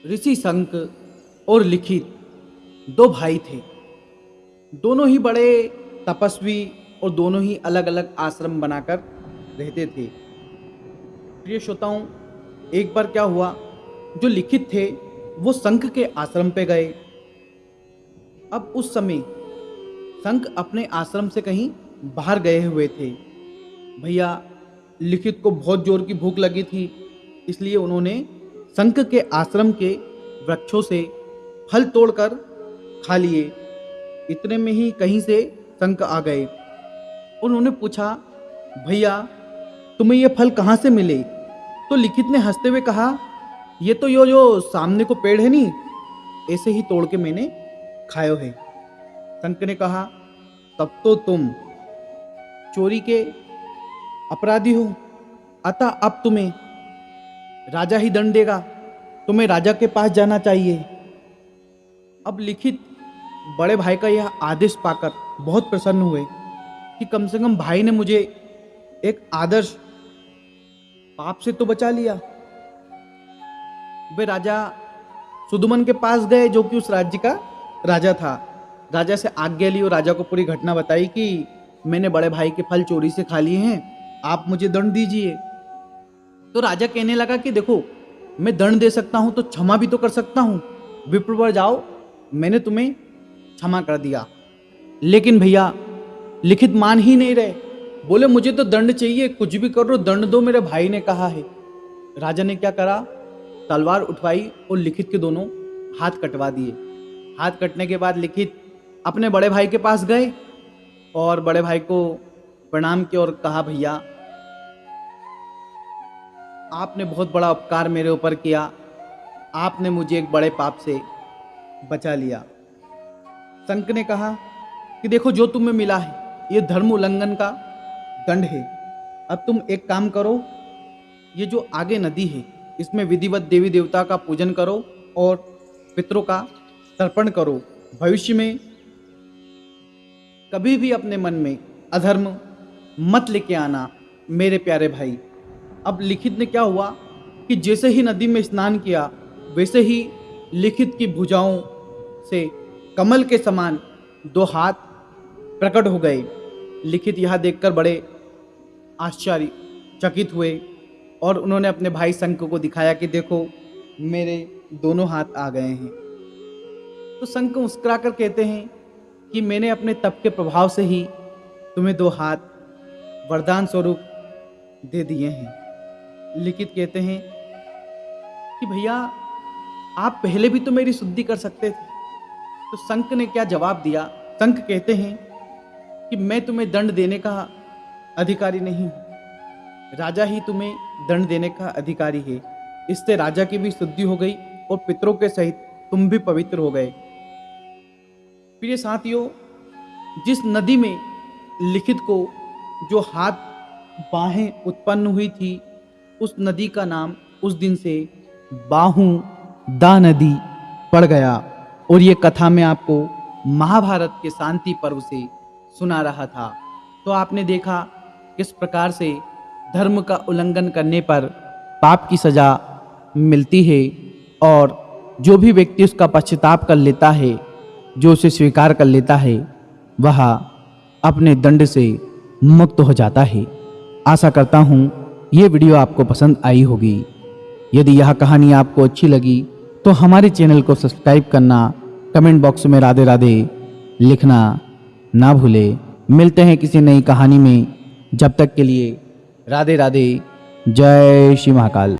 ऋषि शंक और लिखित दो भाई थे। दोनों ही बड़े तपस्वी और दोनों ही अलग अलग आश्रम बनाकर रहते थे। प्रिय श्रोताओं, एक बार क्या हुआ, जो लिखित थे वो शंख के आश्रम पे गए। अब उस समय शंख अपने आश्रम से कहीं बाहर गए हुए थे। भैया लिखित को बहुत जोर की भूख लगी थी, इसलिए उन्होंने शंख के आश्रम के वृक्षों से फल तोड़कर खा लिए। इतने में ही कहीं से शंख आ गए। उन्होंने पूछा, भैया तुम्हें ये फल कहाँ से मिले? तो लिखित ने हंसते हुए कहा, ये तो यो जो सामने को पेड़ है नी, ऐसे ही तोड़ के मैंने खायो है। शंख ने कहा, तब तो तुम चोरी के अपराधी हो, अतः अब तुम्हें राजा ही दंड देगा, तुम्हें राजा के पास जाना चाहिए। अब लिखित बड़े भाई का यह आदेश पाकर बहुत प्रसन्न हुए कि कम से कम भाई ने मुझे एक आदर्श पाप से तो बचा लिया। वे राजा सुदुमन के पास गए, जो कि उस राज्य का राजा था। राजा से आज्ञा ली और राजा को पूरी घटना बताई कि मैंने बड़े भाई के फल चोरी से खा लिए हैं, आप मुझे दंड दीजिए। तो राजा कहने लगा कि देखो, मैं दंड दे सकता हूं तो क्षमा भी तो कर सकता हूं। विप्रवर जाओ, मैंने तुम्हें क्षमा कर दिया। लेकिन भैया लिखित मान ही नहीं रहे, बोले मुझे तो दंड चाहिए, कुछ भी करो दंड दो, मेरे भाई ने कहा है। राजा ने क्या करा, तलवार उठवाई और लिखित के दोनों हाथ कटवा दिए। हाथ कटने के बाद लिखित अपने बड़े भाई के पास गए और बड़े भाई को प्रणाम किया और कहा, भैया आपने बहुत बड़ा उपकार मेरे ऊपर किया, आपने मुझे एक बड़े पाप से बचा लिया। शंख ने कहा कि देखो, जो तुम्हें मिला है ये धर्म उल्लंघन का दंड है। अब तुम एक काम करो, ये जो आगे नदी है इसमें विधिवत देवी देवता का पूजन करो और पितरों का तर्पण करो। भविष्य में कभी भी अपने मन में अधर्म मत लेके आना मेरे प्यारे भाई। अब लिखित ने क्या हुआ कि जैसे ही नदी में स्नान किया, वैसे ही लिखित की भुजाओं से कमल के समान दो हाथ प्रकट हो गए। लिखित यह देखकर बड़े आश्चर्यचकित हुए और उन्होंने अपने भाई शंख को दिखाया कि देखो, मेरे दोनों हाथ आ गए हैं। तो शंख मुस्कुराकर कहते हैं कि मैंने अपने तप के प्रभाव से ही तुम्हें दो हाथ वरदान स्वरूप दे दिए हैं। लिखित कहते हैं कि भैया आप पहले भी तो मेरी शुद्धि कर सकते थे। तो शंख ने क्या जवाब दिया? शंख कहते हैं कि मैं तुम्हें दंड देने का अधिकारी नहीं हूं, राजा ही तुम्हें दंड देने का अधिकारी है। इससे राजा की भी शुद्धि हो गई और पितरों के सहित तुम भी पवित्र हो गए। प्रिय साथियों, जिस नदी में लिखित को जो हाथ बाहें उत्पन्न हुई थी, उस नदी का नाम उस दिन से बाहू दा नदी पड़ गया। और ये कथा मैं आपको महाभारत के शांति पर्व से सुना रहा था। तो आपने देखा किस प्रकार से धर्म का उल्लंघन करने पर पाप की सजा मिलती है, और जो भी व्यक्ति उसका पश्चाताप कर लेता है, जो उसे स्वीकार कर लेता है, वह अपने दंड से मुक्त हो जाता है। आशा करता हूँ ये वीडियो आपको पसंद आई होगी। यदि यह कहानी आपको अच्छी लगी तो हमारे चैनल को सब्सक्राइब करना, कमेंट बॉक्स में राधे राधे लिखना ना भूले। मिलते हैं किसी नई कहानी में, जब तक के लिए राधे राधे। जय श्री महाकाल।